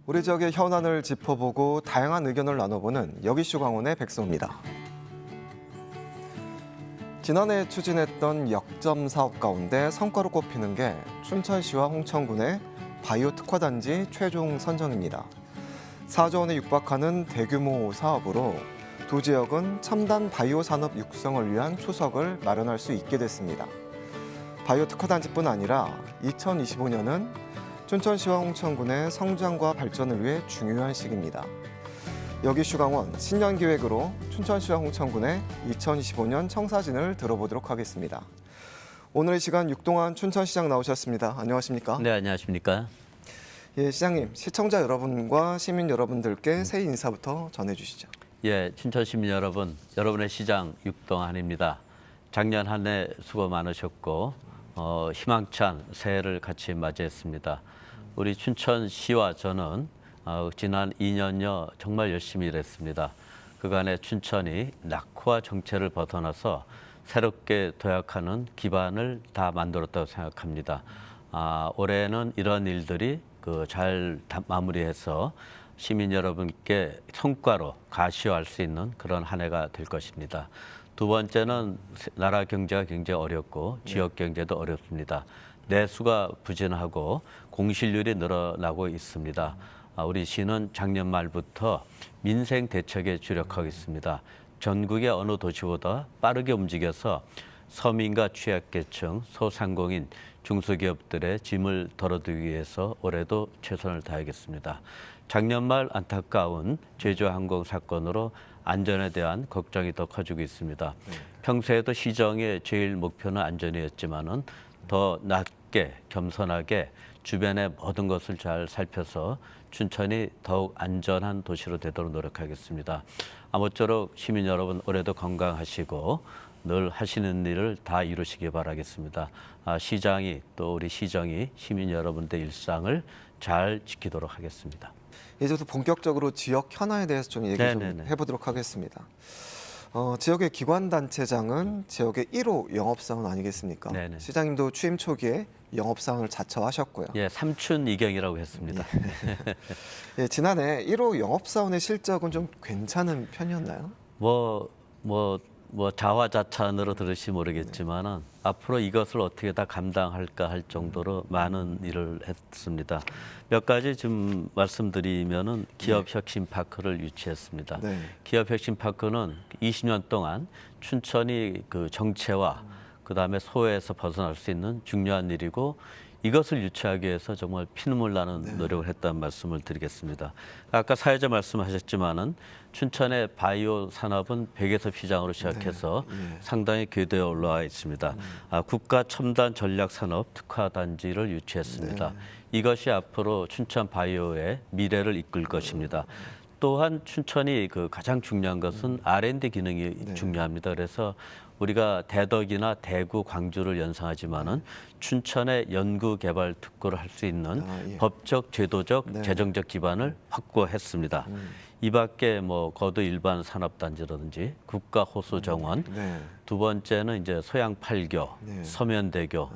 우리 지역의 현안을 짚어보고 다양한 의견을 나눠보는 여기슈 강원의 백성입니다. 지난해 추진했던 역점 사업 가운데 성과로 꼽히는 게 춘천시와 홍천군의 바이오 특화단지 최종 선정입니다. 4조 원에 육박하는 대규모 사업으로 두 지역은 첨단 바이오 산업 육성을 위한 초석을 마련할 수 있게 됐습니다. 바이오 특화단지뿐 아니라 2025년은 춘천시와 홍천군의 성장과 발전을 위해 중요한 시기입니다. 여기슈 강원 신년 기획으로 춘천시와 홍천군의 2025년 청사진을 들어보도록 하겠습니다. 오늘 이 시간 육동환 춘천시장 나오셨습니다. 안녕하십니까? 네, 안녕하십니까? 예, 시장님, 시청자 여러분과 시민 여러분들께 새해 인사부터 전해주시죠. 예, 춘천 시민 여러분, 여러분의 시장 육동환입니다. 작년 한 해 수고 많으셨고 희망찬 새해를 같이 맞이했습니다. 우리 춘천시와 저는 지난 2년여 정말 열심히 일했습니다. 그간의 춘천이 낙후와 정체를 벗어나서 새롭게 도약하는 기반을 다 만들었다고 생각합니다. 올해는 이런 일들이 잘 마무리해서 시민 여러분께 성과로 가시화할 수 있는 그런 한 해가 될 것입니다. 두 번째는 나라 경제가 굉장히 어렵고 지역 경제도 어렵습니다. 내수가 부진하고 공실률이 늘어나고 있습니다. 우리 시는 작년 말부터 민생 대책에 주력하고 있습니다. 전국의 어느 도시보다 빠르게 움직여서 서민과 취약계층, 소상공인, 중소기업들의 짐을 덜어두기 위해서 올해도 최선을 다하겠습니다. 작년 말 안타까운 제주항공 사건으로 안전에 대한 걱정이 더 커지고 있습니다. 평소에도 시정의 제일 목표는 안전이었지만은 더 낮게 겸손하게 주변의 모든 것을 잘 살펴서 춘천이 더욱 안전한 도시로 되도록 노력하겠습니다. 아무쪼록 시민 여러분 올해도 건강하시고 늘 하시는 일을 다 이루시기 바라겠습니다. 시장이 또 우리 시정이 시민 여러분들 일상을 잘 지키도록 하겠습니다. 이제부터 본격적으로 지역 현안에 대해서 좀 얘기 좀 해보도록 하겠습니다. 지역의 기관단체장은 지역의 1호 영업사원 아니겠습니까? 네네. 시장님도 취임 초기에 영업사원을 자처하셨고요. 예, 삼춘 이경이라고 했습니다. 예, 지난해 1호 영업사원의 실적은 좀 괜찮은 편이었나요? 자화자찬으로 들으시 모르겠지만은 앞으로 이것을 어떻게 다 감당할까 할 정도로 많은 일을 했습니다. 몇 가지 좀 말씀드리면은 기업혁신파크를 유치했습니다. 네. 기업혁신파크는 20년 동안 춘천이 정체와 그다음에 소외에서 벗어날 수 있는 중요한 일이고 이것을 유치하기 위해서 정말 피눈물 나는 노력을 했다는 말씀을 드리겠습니다. 아까 사회자 말씀하셨지만은 춘천의 바이오 산업은 백여섭 시장으로 시작해서 상당히 궤도에 올라와 있습니다. 국가 첨단 전략 산업 특화 단지를 유치했습니다. 이것이 앞으로 춘천 바이오의 미래를 이끌 것입니다. 또한 춘천이 가장 중요한 것은 R&D 기능이 중요합니다. 그래서 우리가 대덕이나 대구, 광주를 연상하지만은 춘천의 연구 개발 특구를 할 수 있는 법적, 제도적, 재정적 기반을 확보했습니다. 이 밖에 거도 일반 산업단지라든지 국가 호수 정원, 두 번째는 이제 소양 8교, 서면대교,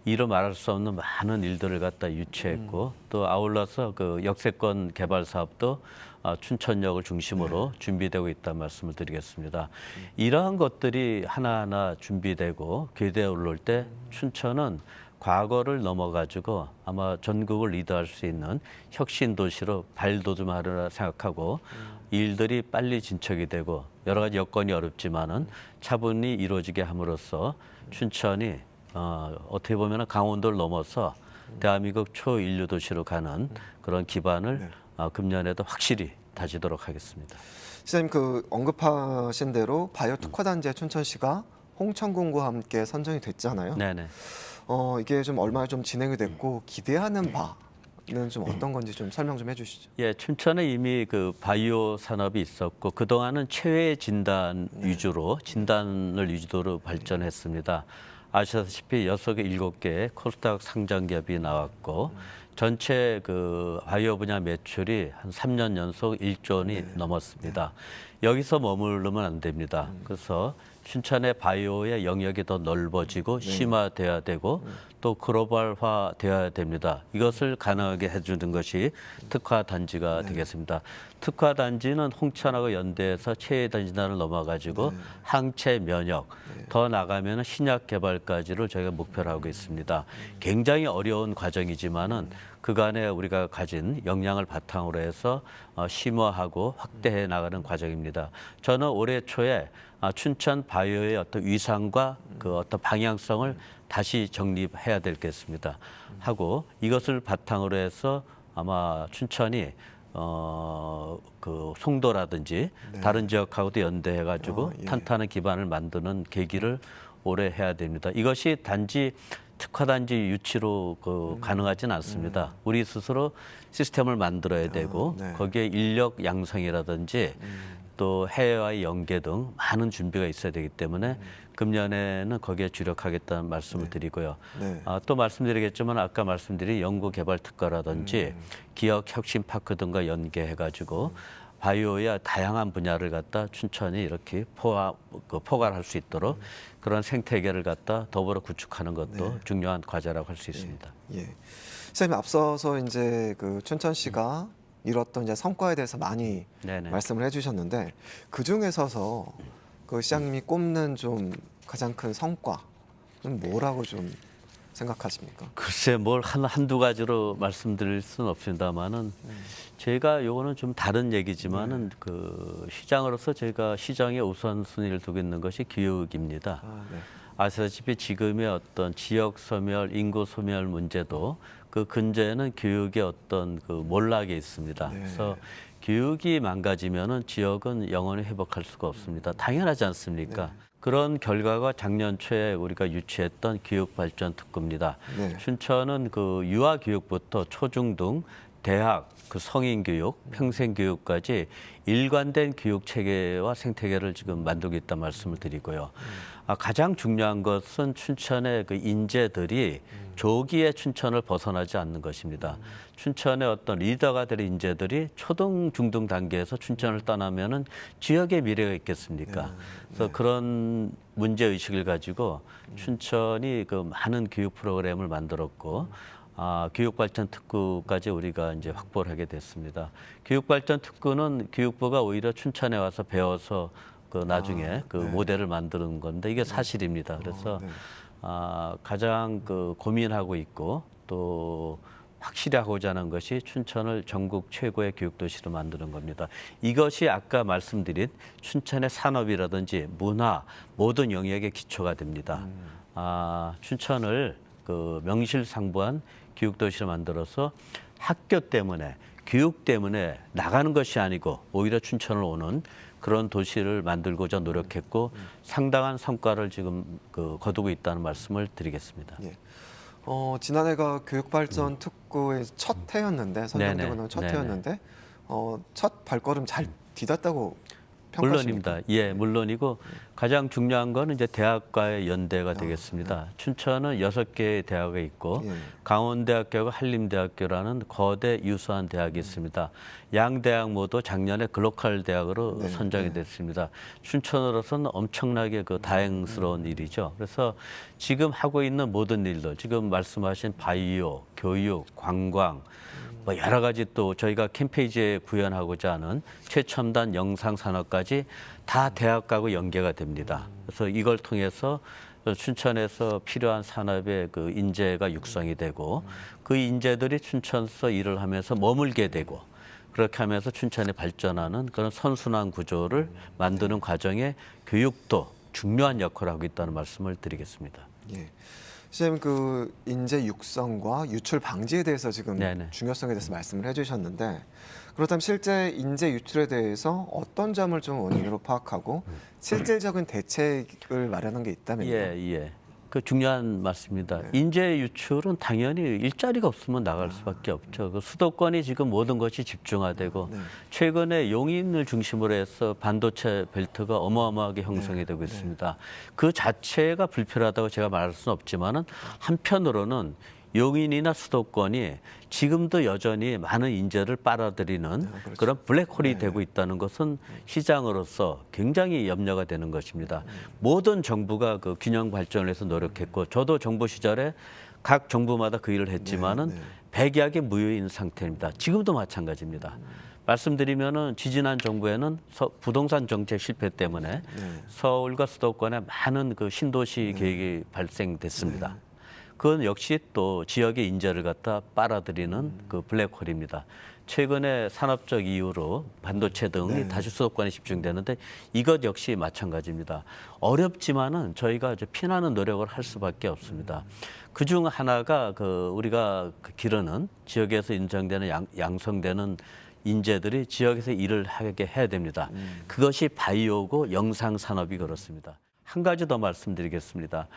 이로 말할 수 없는 많은 일들을 갖다 유치했고 또 아울러서 역세권 개발 사업도 춘천역을 중심으로 준비되고 있다는 말씀을 드리겠습니다. 이러한 것들이 하나하나 준비되고 궤도에 오를 때 춘천은 과거를 넘어가지고 아마 전국을 리드할 수 있는 혁신 도시로 발돋움하리라 생각하고 일들이 빨리 진척이 되고 여러 가지 여건이 어렵지만은 차분히 이루어지게 함으로써 춘천이 어떻게 보면 강원도를 넘어서 대한민국 초인류 도시로 가는 그런 기반을 금년에도 확실히 다지도록 하겠습니다. 시장님 언급하신 대로 바이오 특화단지에 춘천시가 홍천군과 함께 선정이 됐잖아요. 네네. 이게 좀 얼마나 좀 진행이 됐고 기대하는 바는 좀 어떤 건지 좀 설명 좀 해주시죠. 예, 춘천에 이미 바이오 산업이 있었고 그 동안은 체외 진단 위주로 진단을 위주로 발전했습니다. 아시다시피 6개, 7개의 코스닥 상장 기업이 나왔고 전체 바이오 분야 매출이 한 3년 연속 1조 원이 넘었습니다. 여기서 머무르면 안 됩니다. 그래서 춘천의 바이오의 영역이 더 넓어지고 심화돼야 되고 또 글로벌화 되어야 됩니다. 이것을 가능하게 해주는 것이 특화 단지가 되겠습니다. 특화 단지는 홍천하고 연대에서 체외단 진단을 넘어가지고 항체 면역, 더 나가면 신약 개발까지를 저희가 목표로 하고 있습니다. 굉장히 어려운 과정이지만은 그간에 우리가 가진 역량을 바탕으로 해서 심화하고 확대해 나가는 과정입니다. 저는 올해 초에 춘천 바이오의 어떤 위상과 그 어떤 방향성을 다시 정립해야 되겠습니다. 하고 이것을 바탕으로 해서 아마 춘천이 그 송도라든지 다른 지역하고도 연대해가지고 탄탄한 기반을 만드는 계기를 올해 해야 됩니다. 이것이 단지 특화단지 유치로 가능하지는 않습니다. 우리 스스로 시스템을 만들어야 되고 거기에 인력 양성이라든지 또 해외와의 연계 등 많은 준비가 있어야 되기 때문에 금년에는 거기에 주력하겠다는 말씀을 드리고요. 또 말씀드리겠지만 아까 말씀드린 연구개발 특화라든지 기업 혁신파크 등과 연계해가지고 바이오의 다양한 분야를 갖다 춘천이 이렇게 포괄할 수 있도록 그런 생태계를 갖다 더불어 구축하는 것도 중요한 과제라고 할 수 있습니다. 예. 선생님 앞서서 이제 그 춘천시가 이뤘던 이제 성과에 대해서 많이 말씀을 해주셨는데 그 중에서서 그 시장님이 꼽는 좀 가장 큰 성과는 뭐라고 좀 생각하십니까? 글쎄 뭘 한두 가지로 말씀드릴 수는 없습니다만은 제가 요거는 좀 다른 얘기지만은 그 시장으로서 제가 시장의 우선순위를 두고 있는 것이 교육입니다. 아시다시피 지금의 어떤 지역 소멸, 인구 소멸 문제도 그 근저에는 교육의 어떤 그 몰락이 있습니다. 그래서 교육이 망가지면은 지역은 영원히 회복할 수가 없습니다. 당연하지 않습니까? 그런 결과가 작년 초에 우리가 유치했던 교육발전 특구입니다. 춘천은 그 유아교육부터 초중등, 대학, 그 성인교육, 평생교육까지 일관된 교육 체계와 생태계를 지금 만들고 있다는 말씀을 드리고요. 가장 중요한 것은 춘천의 그 인재들이 조기에 춘천을 벗어나지 않는 것입니다. 춘천의 어떤 리더가 될 인재들이 초등, 중등 단계에서 춘천을 떠나면은 지역의 미래가 있겠습니까? 그래서 그런 문제 의식을 가지고 춘천이 그 많은 교육 프로그램을 만들었고. 교육발전 특구까지 우리가 이제 확보를 하게 됐습니다. 교육발전 특구는 교육부가 오히려 춘천에 와서 배워서 그 나중에 그 모델을 만드는 건데 이게 사실입니다. 그래서 가장 그 고민하고 있고 또 확실히 하고자 하는 것이 춘천을 전국 최고의 교육도시로 만드는 겁니다. 이것이 아까 말씀드린 춘천의 산업이라든지 문화 모든 영역의 기초가 됩니다. 춘천을 그 명실상부한 교육도시를 만들어서 학교 때문에 교육 때문에 나가는 것이 아니고 오히려 춘천을 오는 그런 도시를 만들고자 노력했고 상당한 성과를 지금 그 거두고 있다는 말씀을 드리겠습니다. 지난해가 교육발전 특구의 첫 해였는데 선정되고 나온 첫 해였는데 첫 발걸음 잘 디뎠다고 평가하십니까? 물론입니다. 예, 물론이고 가장 중요한 거는 이제 대학과의 연대가 되겠습니다. 춘천은 6개의 대학이 있고 강원대학교와 한림대학교라는 거대 유수한 대학이 있습니다. 양 대학 모두 작년에 글로컬 대학으로 선정이 됐습니다. 춘천으로서는 엄청나게 그 다행스러운 일이죠. 그래서 지금 하고 있는 모든 일들, 지금 말씀하신 바이오, 교육, 관광 뭐 여러 가지 또 저희가 캠페이지에 구현하고자 하는 최첨단 영상 산업까지 다 대학하고 연계가 됩니다. 그래서 이걸 통해서 춘천에서 필요한 산업의 그 인재가 육성이 되고 그 인재들이 춘천에서 일을 하면서 머물게 되고 그렇게 하면서 춘천이 발전하는 그런 선순환 구조를 만드는 과정에 교육도 중요한 역할을 하고 있다는 말씀을 드리겠습니다. 선생님 그 인재 육성과 유출 방지에 대해서 지금 중요성에 대해서 말씀을 해주셨는데 그렇다면 실제 인재 유출에 대해서 어떤 점을 좀 원인으로 파악하고 실질적인 대책을 마련한 게 있다면요? 그 중요한 말씀입니다. 인재 유출은 당연히 일자리가 없으면 나갈 수밖에 없죠. 그 수도권이 지금 모든 것이 집중화되고 최근에 용인을 중심으로 해서 반도체 벨트가 어마어마하게 형성이 되고 있습니다. 그 자체가 불필요하다고 제가 말할 수는 없지만은 한편으로는 용인이나 수도권이 지금도 여전히 많은 인재를 빨아들이는 그렇죠. 그런 블랙홀이 네. 되고 있다는 것은 시장으로서 굉장히 염려가 되는 것입니다. 모든 정부가 그 균형 발전을 위해서 노력했고 저도 정부 시절에 각 정부마다 그 일을 했지만은 네. 백약의 무효인 상태입니다. 지금도 마찬가지입니다. 말씀드리면은 지지난 정부에는 부동산 정책 실패 때문에 서울과 수도권에 많은 그 신도시 계획이 발생됐습니다. 그건 역시 또 지역의 인재를 갖다 빨아들이는 그 블랙홀입니다. 최근에 산업적 이유로 반도체 등이 다시 수도권에 집중되는데 이것 역시 마찬가지입니다. 어렵지만은 저희가 이제 피나는 노력을 할 수밖에 없습니다. 그중 하나가 그 우리가 기르는 지역에서 인정되는 양성되는 인재들이 지역에서 일을 하게 해야 됩니다. 그것이 바이오고 영상 산업이 그렇습니다. 한 가지 더 말씀드리겠습니다.